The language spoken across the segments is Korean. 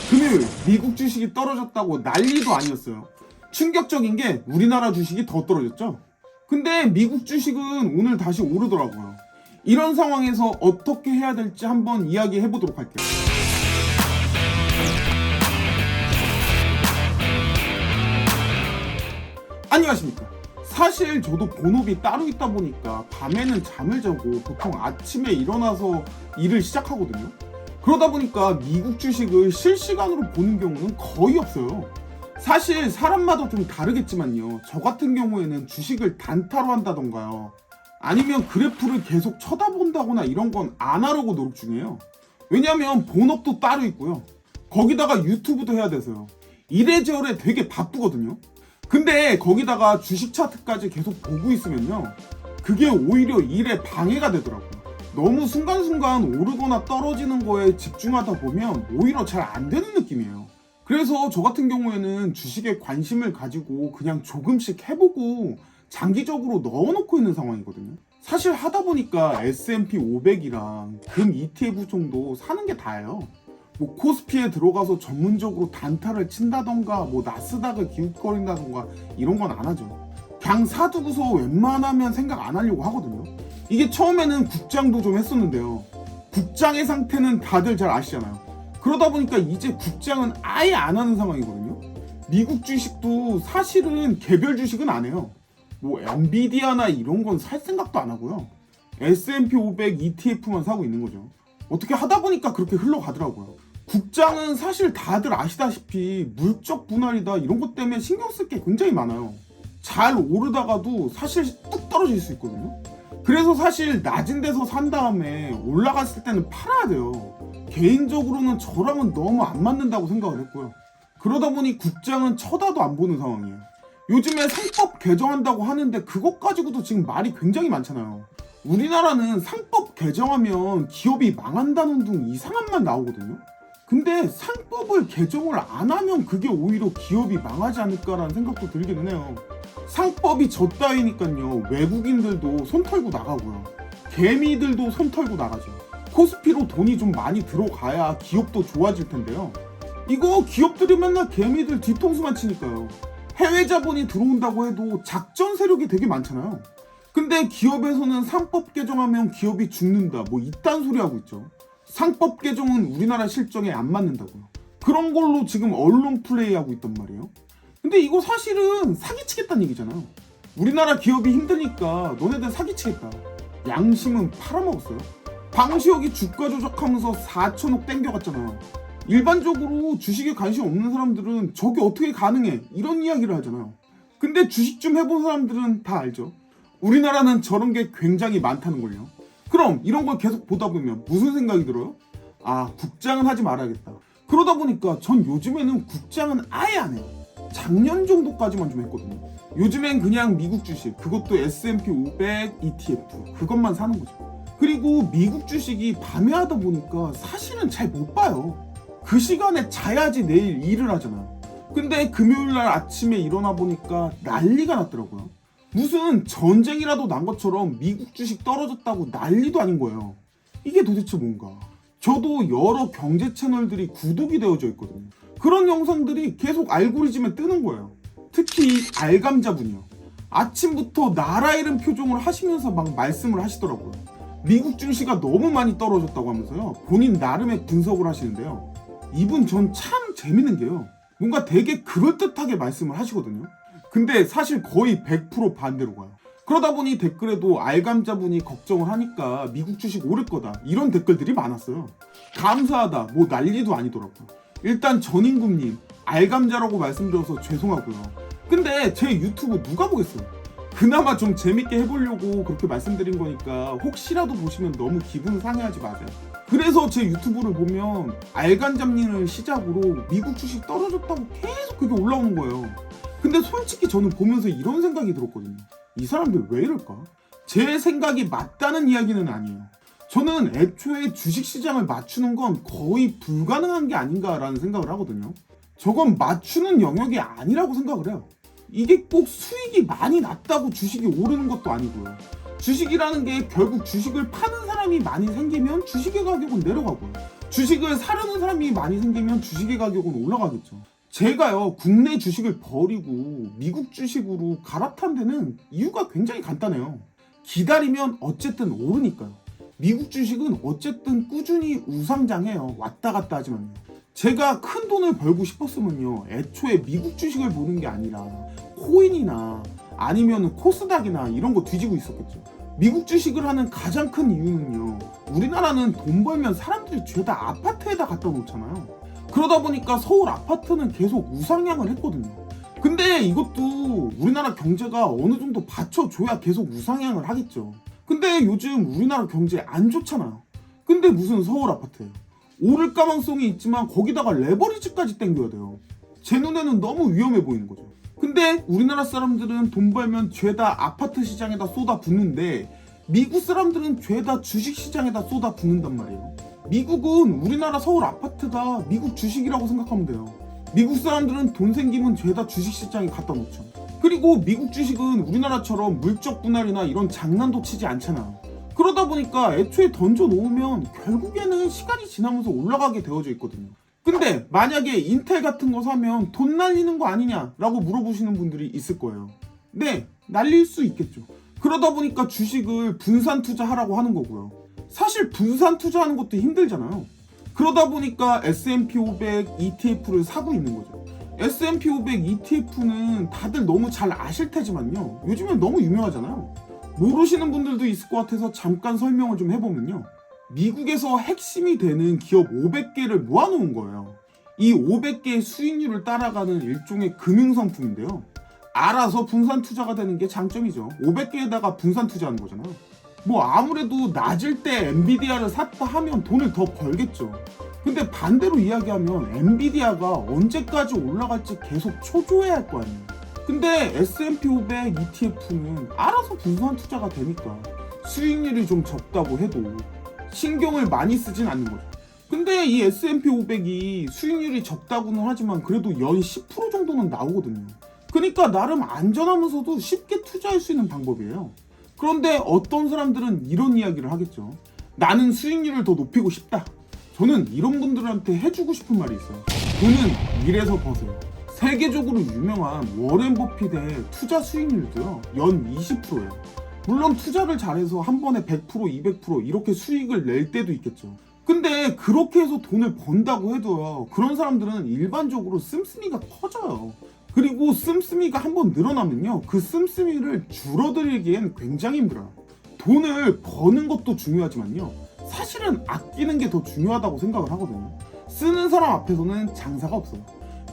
금요일 미국 주식이 떨어졌다고 난리도 아니었어요. 충격적인 게 우리나라 주식이 더 떨어졌죠. 근데 미국 주식은 오늘 다시 오르더라고요. 이런 상황에서 어떻게 해야 될지 한번 이야기해 보도록 할게요. 안녕하십니까. 사실 저도 본업이 따로 있다 보니까 밤에는 잠을 자고 보통 아침에 일어나서 일을 시작하거든요. 그러다 보니까 미국 주식을 실시간으로 보는 경우는 거의 없어요. 사실 사람마다 좀 다르겠지만요. 저 같은 경우에는 주식을 단타로 한다던가요. 아니면 그래프를 계속 쳐다본다거나 이런 건 안 하려고 노력 중이에요. 왜냐면 본업도 따로 있고요. 거기다가 유튜브도 해야 돼서요. 이래저래 되게 바쁘거든요. 근데 거기다가 주식 차트까지 계속 보고 있으면요. 그게 오히려 일에 방해가 되더라고요. 너무 순간순간 오르거나 떨어지는 거에 집중하다 보면 오히려 잘 안 되는 느낌이에요. 그래서 저 같은 경우에는 주식에 관심을 가지고 그냥 조금씩 해보고 장기적으로 넣어놓고 있는 상황이거든요. 사실 하다 보니까 S&P 500이랑 금 ETF 정도 사는 게 다예요. 뭐 코스피에 들어가서 전문적으로 단타를 친다던가 뭐 나스닥을 기웃거린다던가 이런 건 안 하죠. 그냥 사두고서 웬만하면 생각 안 하려고 하거든요. 이게 처음에는 국장도 좀 했었는데요. 국장의 상태는 다들 잘 아시잖아요. 그러다 보니까 이제 국장은 아예 안 하는 상황이거든요. 미국 주식도 사실은 개별 주식은 안 해요. 뭐 엔비디아나 이런 건 살 생각도 안 하고요. S&P 500 ETF만 사고 있는 거죠. 어떻게 하다 보니까 그렇게 흘러가더라고요. 국장은 사실 다들 아시다시피 물적 분할이다 이런 것 때문에 신경 쓸 게 굉장히 많아요. 잘 오르다가도 사실 뚝 떨어질 수 있거든요. 그래서 사실 낮은 데서 산 다음에 올라갔을 때는 팔아야 돼요. 개인적으로는 저랑은 너무 안 맞는다고 생각을 했고요. 그러다 보니 국장은 쳐다도 안 보는 상황이에요. 요즘에 상법 개정한다고 하는데 그것 가지고도 지금 말이 굉장히 많잖아요. 우리나라는 상법 개정하면 기업이 망한다는 둥 이상한 말 나오거든요. 근데 상법을 개정을 안 하면 그게 오히려 기업이 망하지 않을까라는 생각도 들기는 해요. 상법이 저 따위니까요. 외국인들도 손 털고 나가고요. 개미들도 손 털고 나가죠. 코스피로 돈이 좀 많이 들어가야 기업도 좋아질 텐데요. 이거 기업들이 맨날 개미들 뒤통수만 치니까요. 해외 자본이 들어온다고 해도 작전 세력이 되게 많잖아요. 근데 기업에서는 상법 개정하면 기업이 죽는다 뭐 이딴 소리 하고 있죠. 상법 개정은 우리나라 실정에 안 맞는다고요. 그런 걸로 지금 언론 플레이하고 있단 말이에요. 근데 이거 사실은 사기치겠다는 얘기잖아요. 우리나라 기업이 힘드니까 너네들 사기치겠다. 양심은 팔아먹었어요. 방시혁이 주가 조작하면서 4천억 땡겨갔잖아요. 일반적으로 주식에 관심 없는 사람들은 저게 어떻게 가능해 이런 이야기를 하잖아요. 근데 주식 좀 해본 사람들은 다 알죠. 우리나라는 저런 게 굉장히 많다는 걸요. 그럼 이런 걸 계속 보다 보면 무슨 생각이 들어요? 아, 국장은 하지 말아야겠다. 그러다 보니까 전 요즘에는 국장은 아예 안 해요. 작년 정도까지만 좀 했거든요. 요즘엔 그냥 미국 주식, 그것도 S&P 500 ETF 그것만 사는 거죠. 그리고 미국 주식이 밤에 하다 보니까 사실은 잘 못 봐요. 그 시간에 자야지 내일 일을 하잖아요. 근데 금요일날 아침에 일어나 보니까 난리가 났더라고요. 무슨 전쟁이라도 난 것처럼 미국 주식 떨어졌다고 난리도 아닌 거예요. 이게 도대체 뭔가. 저도 여러 경제 채널들이 구독이 되어져 있거든요. 그런 영상들이 계속 알고리즘에 뜨는 거예요. 특히 알감자분이요. 아침부터 나라 이름 표정을 하시면서 막 말씀을 하시더라고요. 미국 증시가 너무 많이 떨어졌다고 하면서요. 본인 나름의 분석을 하시는데요. 이분 전 참 재밌는 게요. 뭔가 되게 그럴듯하게 말씀을 하시거든요. 근데 사실 거의 100% 반대로 가요. 그러다 보니 댓글에도 알감자분이 걱정을 하니까 미국 주식 오를 거다 이런 댓글들이 많았어요. 감사하다 뭐 난리도 아니더라고요. 일단 전인국님 알감자라고 말씀드려서 죄송하고요. 근데 제 유튜브 누가 보겠어요. 그나마 좀 재밌게 해보려고 그렇게 말씀드린 거니까 혹시라도 보시면 너무 기분 상해하지 마세요. 그래서 제 유튜브를 보면 알감자님을 시작으로 미국 주식 떨어졌다고 계속 그게 올라오는 거예요. 근데 솔직히 저는 보면서 이런 생각이 들었거든요. 이 사람들 왜 이럴까? 제 생각이 맞다는 이야기는 아니에요. 저는 애초에 주식시장을 맞추는 건 거의 불가능한 게 아닌가라는 생각을 하거든요. 저건 맞추는 영역이 아니라고 생각을 해요. 이게 꼭 수익이 많이 났다고 주식이 오르는 것도 아니고요. 주식이라는 게 결국 주식을 파는 사람이 많이 생기면 주식의 가격은 내려가고요. 주식을 사려는 사람이 많이 생기면 주식의 가격은 올라가겠죠. 제가요, 국내 주식을 버리고 미국 주식으로 갈아탄 데는 이유가 굉장히 간단해요. 기다리면 어쨌든 오르니까요. 미국 주식은 어쨌든 꾸준히 우상장해요. 왔다 갔다 하지만요. 제가 큰 돈을 벌고 싶었으면요, 애초에 미국 주식을 보는 게 아니라 코인이나 아니면 코스닥이나 이런 거 뒤지고 있었겠죠. 미국 주식을 하는 가장 큰 이유는요, 우리나라는 돈 벌면 사람들이 죄다 아파트에다 갖다 놓잖아요. 그러다 보니까 서울 아파트는 계속 우상향을 했거든요. 근데 이것도 우리나라 경제가 어느 정도 받쳐줘야 계속 우상향을 하겠죠. 근데 요즘 우리나라 경제 안 좋잖아요. 근데 무슨 서울 아파트예요. 오를 가능성이 있지만 거기다가 레버리지까지 땡겨야 돼요. 제 눈에는 너무 위험해 보이는 거죠. 근데 우리나라 사람들은 돈 벌면 죄다 아파트 시장에다 쏟아 붓는데 미국 사람들은 죄다 주식 시장에다 쏟아 붓는단 말이에요. 미국은 우리나라 서울 아파트가 미국 주식이라고 생각하면 돼요. 미국 사람들은 돈 생기면 죄다 주식 시장에 갖다 놓죠. 그리고 미국 주식은 우리나라처럼 물적 분할이나 이런 장난도 치지 않잖아요. 그러다 보니까 애초에 던져 놓으면 결국에는 시간이 지나면서 올라가게 되어져 있거든요. 근데 만약에 인텔 같은 거 사면 돈 날리는 거 아니냐라고 물어보시는 분들이 있을 거예요. 네, 날릴 수 있겠죠. 그러다 보니까 주식을 분산 투자하라고 하는 거고요. 사실 분산 투자하는 것도 힘들잖아요. 그러다 보니까 S&P 500 ETF를 사고 있는 거죠. S&P 500 ETF는 다들 너무 잘 아실 테지만요, 요즘엔 너무 유명하잖아요. 모르시는 분들도 있을 것 같아서 잠깐 설명을 좀 해보면요, 미국에서 핵심이 되는 기업 500개를 모아놓은 거예요. 이 500개의 수익률을 따라가는 일종의 금융상품인데요, 알아서 분산 투자가 되는 게 장점이죠. 500개에다가 분산 투자하는 거잖아요. 뭐 아무래도 낮을 때 엔비디아를 샀다 하면 돈을 더 벌겠죠. 근데 반대로 이야기하면 엔비디아가 언제까지 올라갈지 계속 초조해야 할 거 아니에요. 근데 S&P 500 ETF는 알아서 분산 투자가 되니까 수익률이 좀 적다고 해도 신경을 많이 쓰진 않는 거죠. 근데 이 S&P 500이 수익률이 적다고는 하지만 그래도 연 10% 정도는 나오거든요. 그러니까 나름 안전하면서도 쉽게 투자할 수 있는 방법이에요. 그런데 어떤 사람들은 이런 이야기를 하겠죠. 나는 수익률을 더 높이고 싶다. 저는 이런 분들한테 해주고 싶은 말이 있어요. 돈은 일에서 버세요. 세계적으로 유명한 워렌 버핏의 투자 수익률도요, 연 20%예요. 물론 투자를 잘해서 한 번에 100%, 200% 이렇게 수익을 낼 때도 있겠죠. 근데 그렇게 해서 돈을 번다고 해도요, 그런 사람들은 일반적으로 씀씀이가 커져요. 그리고 씀씀이가 한번 늘어나면요, 그 씀씀이를 줄어들이기엔 굉장히 힘들어요. 돈을 버는 것도 중요하지만요, 사실은 아끼는 게 더 중요하다고 생각을 하거든요. 쓰는 사람 앞에서는 장사가 없어요.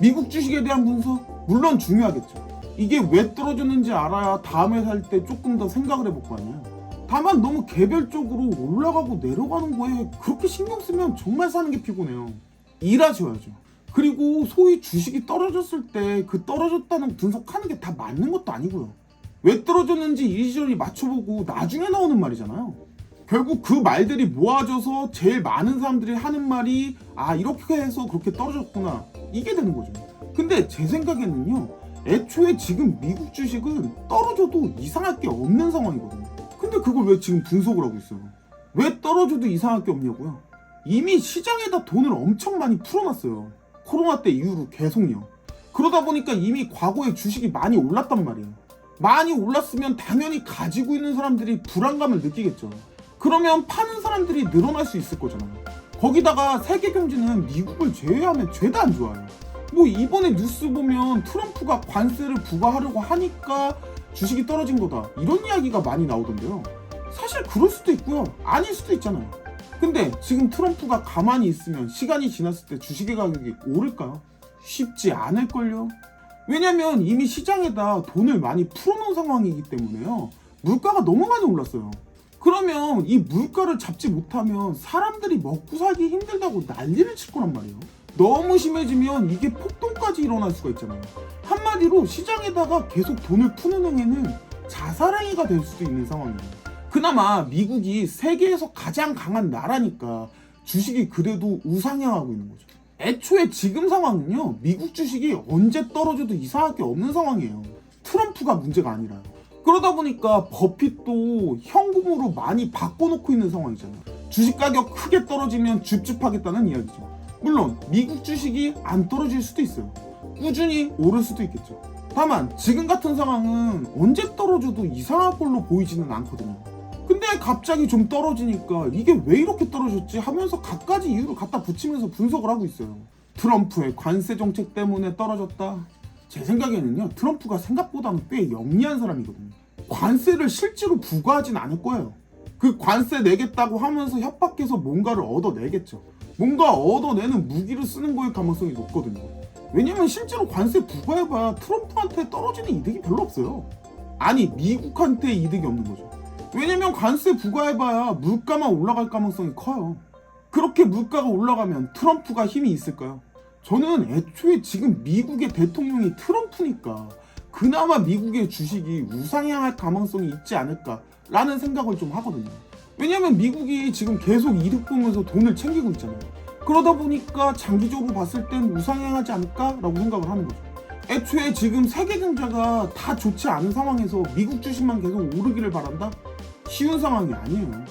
미국 주식에 대한 분석? 물론 중요하겠죠. 이게 왜 떨어졌는지 알아야 다음에 살 때 조금 더 생각을 해볼 거 아니에요. 다만 너무 개별적으로 올라가고 내려가는 거에 그렇게 신경 쓰면 정말 사는 게 피곤해요. 일하셔야죠. 그리고 소위 주식이 떨어졌을 때 그 떨어졌다는 분석하는 게 다 맞는 것도 아니고요. 왜 떨어졌는지 이리저리 맞춰보고 나중에 나오는 말이잖아요. 결국 그 말들이 모아져서 제일 많은 사람들이 하는 말이 이렇게 해서 그렇게 떨어졌구나, 이게 되는 거죠. 근데 제 생각에는요, 애초에 지금 미국 주식은 떨어져도 이상할 게 없는 상황이거든요. 근데 그걸 왜 지금 분석을 하고 있어요? 왜 떨어져도 이상할 게 없냐고요? 이미 시장에다 돈을 엄청 많이 풀어놨어요. 코로나 때 이후로 계속요. 그러다 보니까 이미 과거에 주식이 많이 올랐단 말이에요. 많이 올랐으면 당연히 가지고 있는 사람들이 불안감을 느끼겠죠. 그러면 파는 사람들이 늘어날 수 있을 거잖아요. 거기다가 세계 경제는 미국을 제외하면 죄다 안 좋아요. 뭐 이번에 뉴스 보면 트럼프가 관세를 부과하려고 하니까 주식이 떨어진 거다, 이런 이야기가 많이 나오던데요. 사실 그럴 수도 있고요, 아닐 수도 있잖아요. 근데 지금 트럼프가 가만히 있으면 시간이 지났을 때 주식의 가격이 오를까요? 쉽지 않을걸요. 왜냐면 이미 시장에다 돈을 많이 풀어놓은 상황이기 때문에요, 물가가 너무 많이 올랐어요. 그러면 이 물가를 잡지 못하면 사람들이 먹고 살기 힘들다고 난리를 칠 거란 말이에요. 너무 심해지면 이게 폭동까지 일어날 수가 있잖아요. 한마디로 시장에다가 계속 돈을 푸는 행위는 자살행위가 될 수도 있는 상황이에요. 그나마 미국이 세계에서 가장 강한 나라니까 주식이 그래도 우상향하고 있는 거죠. 애초에 지금 상황은요, 미국 주식이 언제 떨어져도 이상할 게 없는 상황이에요. 트럼프가 문제가 아니라요. 그러다 보니까 버핏도 현금으로 많이 바꿔놓고 있는 상황이잖아요. 주식 가격 크게 떨어지면 줍줍하겠다는 이야기죠. 물론 미국 주식이 안 떨어질 수도 있어요. 꾸준히 오를 수도 있겠죠. 다만 지금 같은 상황은 언제 떨어져도 이상한 걸로 보이지는 않거든요. 근데 갑자기 좀 떨어지니까 이게 왜 이렇게 떨어졌지 하면서 갖가지 이유를 갖다 붙이면서 분석을 하고 있어요. 트럼프의 관세 정책 때문에 떨어졌다. 제 생각에는요, 트럼프가 생각보다는 꽤 영리한 사람이거든요. 관세를 실제로 부과하진 않을 거예요. 그 관세 내겠다고 하면서 협박해서 뭔가를 얻어내겠죠. 뭔가 얻어내는 무기를 쓰는 거일 가능성이 높거든요. 왜냐면 실제로 관세 부과해봐야 트럼프한테 떨어지는 이득이 별로 없어요. 아니, 미국한테 이득이 없는 거죠. 왜냐면 관세 부과해봐야 물가만 올라갈 가능성이 커요. 그렇게 물가가 올라가면 트럼프가 힘이 있을까요? 저는 애초에 지금 미국의 대통령이 트럼프니까 그나마 미국의 주식이 우상향할 가능성이 있지 않을까라는 생각을 좀 하거든요. 왜냐면 미국이 지금 계속 이득 보면서 돈을 챙기고 있잖아요. 그러다 보니까 장기적으로 봤을 땐 우상향하지 않을까라고 생각을 하는 거죠. 애초에 지금 세계 경제가 다 좋지 않은 상황에서 미국 주식만 계속 오르기를 바란다? 쉬운 상황이 아니에요.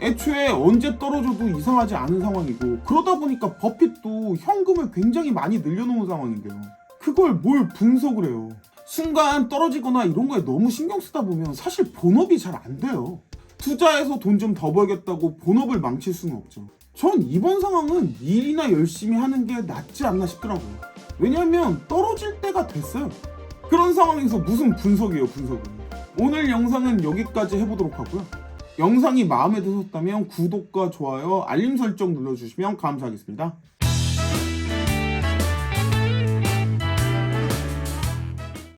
애초에 언제 떨어져도 이상하지 않은 상황이고, 그러다 보니까 버핏도 현금을 굉장히 많이 늘려놓은 상황인데요. 그걸 뭘 분석을 해요. 순간 떨어지거나 이런 거에 너무 신경 쓰다 보면 사실 본업이 잘 안 돼요. 투자해서 돈 좀 더 벌겠다고 본업을 망칠 수는 없죠. 전 이번 상황은 일이나 열심히 하는 게 낫지 않나 싶더라고요. 왜냐면 떨어질 때가 됐어요. 그런 상황에서 무슨 분석이에요, 분석은. 오늘 영상은 여기까지 해보도록 하고요. 영상이 마음에 드셨다면 구독과 좋아요, 알림 설정 눌러주시면 감사하겠습니다.